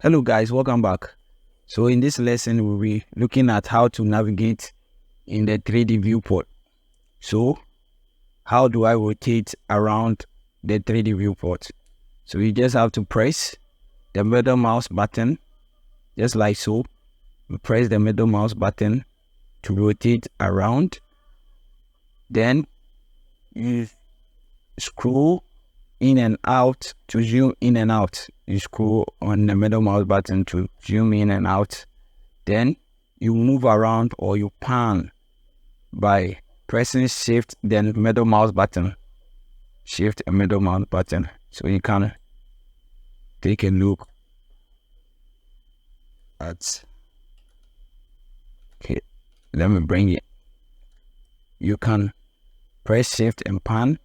Hello guys, welcome back. So in this lesson, we'll be looking at how to navigate in the 3D viewport. So how do I rotate around the 3D viewport? So you just have to press the middle mouse button, just like so. You press the middle mouse button to rotate around. Then you scroll in and out to zoom in and out. You scroll on the middle mouse button to zoom in and out. Then you move around or you pan by pressing shift then middle mouse button. Shift and middle mouse button. So you can take a look at, okay, let me bring it. You can press shift and pan.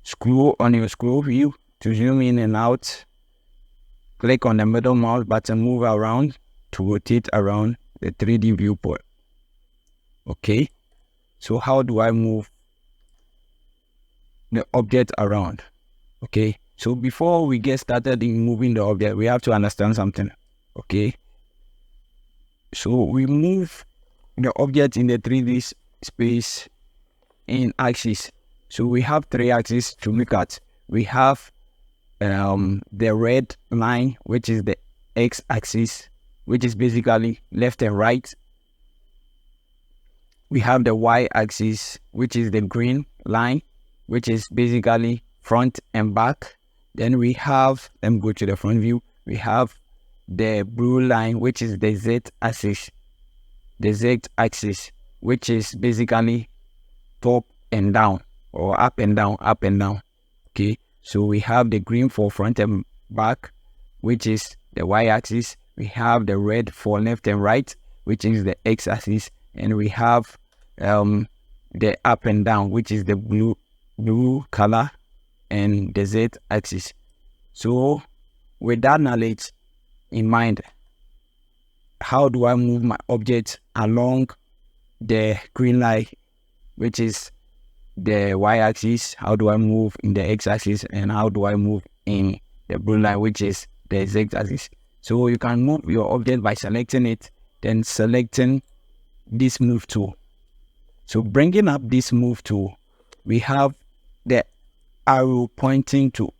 Scroll on your scroll view to zoom in and out. Click on the middle mouse button, move around to rotate around the 3D viewport. Okay, so how do I move the object around? Okay, so before we get started in moving the object, we have to understand something. Okay, so we move the object in the 3D space in axis. So we have three axes to look at. We have the red line, which is the x-axis, which is basically left and right. We have the y-axis, which is the green line, which is basically front and back. Then we have, let me go to the front view. We have the blue line, which is the z-axis. The z-axis, which is basically top and down, or up and down, up and down. Okay, so we have the green for front and back, which is the y-axis. We have the red for left and right, which is the x-axis, and we have the up and down, which is the blue color, and the z-axis. So with that knowledge in mind, how do I move my object along the green line, which is the y-axis? How do I move in the x-axis, and how do I move in the blue line, which is the z-axis? So you can move your object by selecting it, then selecting this move tool. So bringing up this move tool, we have the arrow pointing to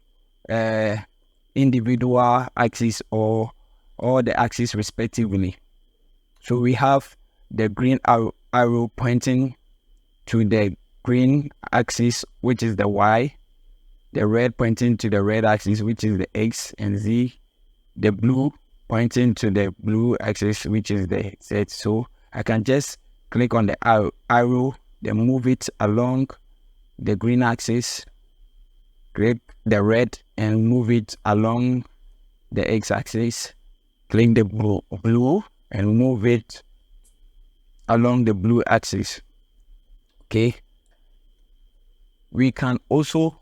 individual axis or the axis respectively. So we have the green arrow pointing to the green axis, which is the y, the red pointing to the red axis, which is the x and z, the blue pointing to the blue axis, which is the z. So I can just click on the arrow, then move it along the green axis, click the red and move it along the x-axis, click the blue and move it along the blue axis. Okay, we can also,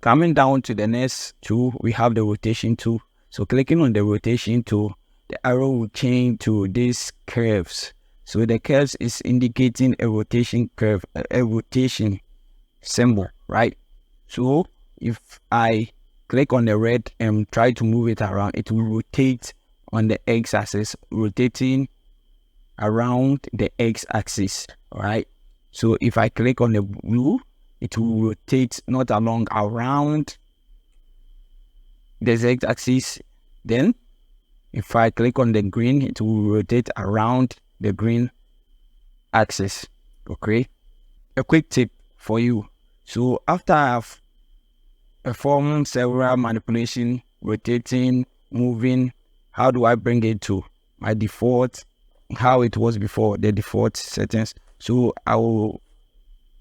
coming down to the next tool, we have the rotation tool. So clicking on the rotation tool, the arrow will change to these curves. So the curves is indicating a rotation curve, a rotation symbol, right? So if I click on the red and try to move it around, it will rotate on the x-axis, rotating around the x-axis, right? So if I click on the blue, it will rotate not along, around the z-axis. Then if I click on the green, it will rotate around the green axis. Okay, a quick tip for you. So after I've performed several manipulation, rotating, moving, how do I bring it to my default, how it was before, the default settings? So I will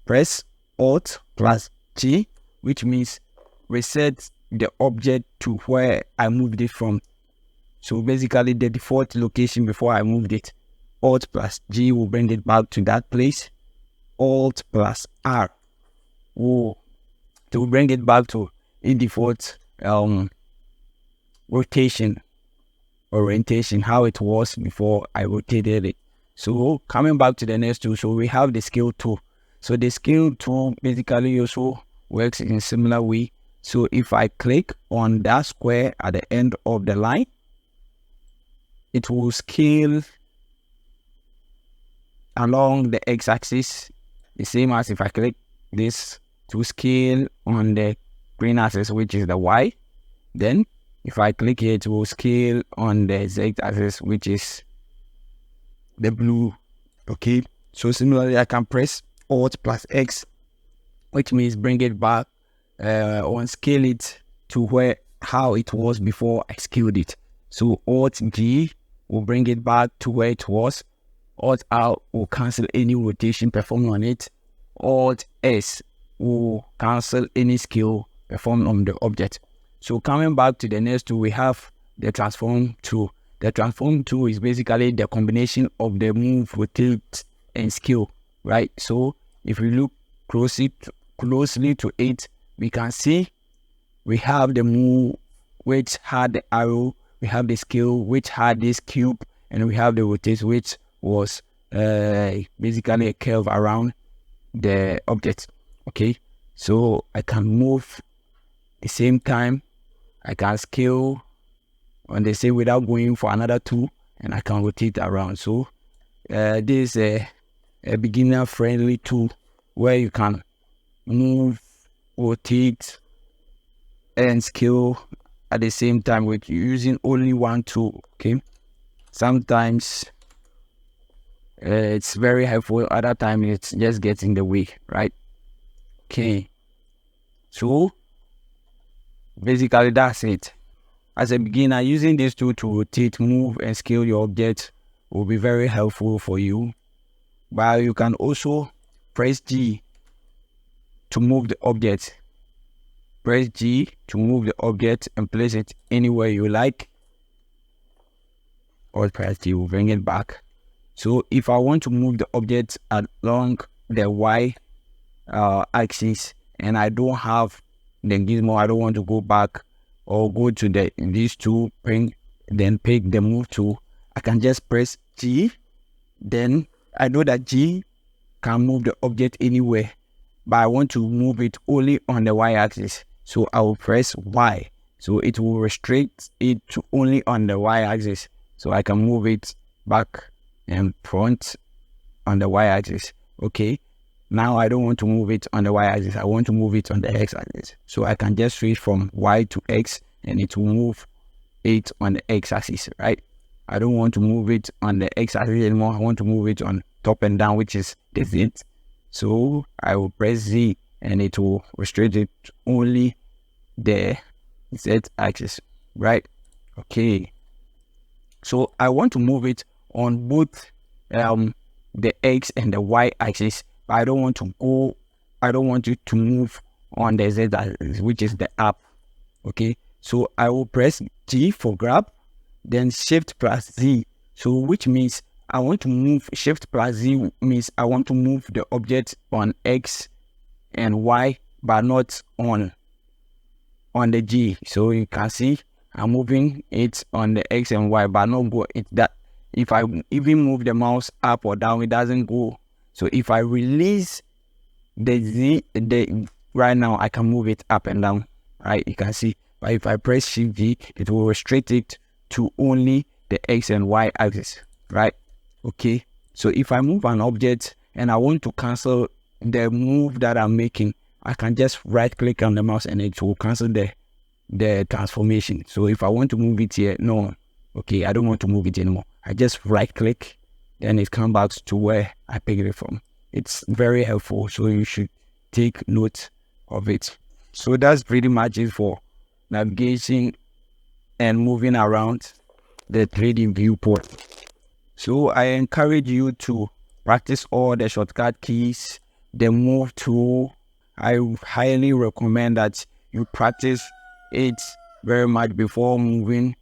press Alt plus G, which means reset the object to where I moved it from. So basically the default location before I moved it. Alt plus G will bring it back to that place. Alt plus R will bring it back to a default rotation, orientation, how it was before I rotated it. So coming back to the next tool, so we have the scale tool. So the scale tool basically also works in a similar way. So if I click on that square at the end of the line, it will scale along the x-axis, the same as if I click this to scale on the green axis, which is the y. Then if I click here, it will scale on the z-axis, which is the blue. Okay, so similarly, I can press Alt plus X, which means bring it back or scale it to how it was before I scaled it. So Alt G will bring it back to where it was. Alt R will cancel any rotation performed on it. Alt S will cancel any scale performed on the object. So coming back to the next tool, we have the transform tool. The transform tool is basically the combination of the move, rotate, and scale, right? So if we look closely to it, we can see we have the move, which had the arrow, we have the scale, which had this cube, and we have the rotate, which was basically a curve around the object. Okay, so I can move at the same time, I can scale on the same without going for another tool, and I can rotate around. So this is a beginner friendly tool where you can move, rotate, and scale at the same time with using only one tool. Okay, sometimes it's very helpful, other times it's just gets in the way, right? Okay, so basically that's it. As a beginner, using this tool to rotate, move, and scale your object will be very helpful for you. But you can also press G to move the object. Press G to move the object and place it anywhere you like. Or press G will bring it back. So if I want to move the object along the Y axis and I don't have the gizmo, I don't want to go back or go to these two, then pick the move tool, I can just press G. Then I know that G can move the object anywhere, but I want to move it only on the Y axis. So I will press Y. So it will restrict it to only on the Y axis. So I can move it back and front on the Y axis. Okay. Now I don't want to move it on the Y axis. I want to move it on the X axis. So I can just switch from Y to X and it will move it on the X axis, right? I don't want to move it on the X axis anymore. I want to move it on top and down, which is the Z. So I will press Z and it will restrict it to only the Z axis, right? Okay. So I want to move it on both the X and the Y axis, but I don't want it to move on the Z axis, which is the up. Okay, so I will press G for grab, then Shift plus Z. So which means I want to move, Shift plus Z means I want to move the object on X and Y, but not on the G. So you can see I'm moving it on the X and Y, but not go it that. If I even move the mouse up or down, it doesn't go. So if I release the Z, right now I can move it up and down, right? You can see. But if I press Shift G, it will restrict it to only the X and Y axis, right? Okay. So if I move an object and I want to cancel the move that I'm making, I can just right click on the mouse and it will cancel the transformation. So if I want to move it here, no, okay, I don't want to move it anymore. I just right click, then it comes back to where I picked it from. It's very helpful, so you should take note of it. So that's pretty much it for navigation and moving around the 3D viewport. So I encourage you to practice all the shortcut keys, the move tool. I highly recommend that you practice it very much before moving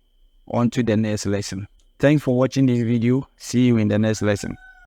on to the next lesson. Thanks for watching this video. See you in the next lesson.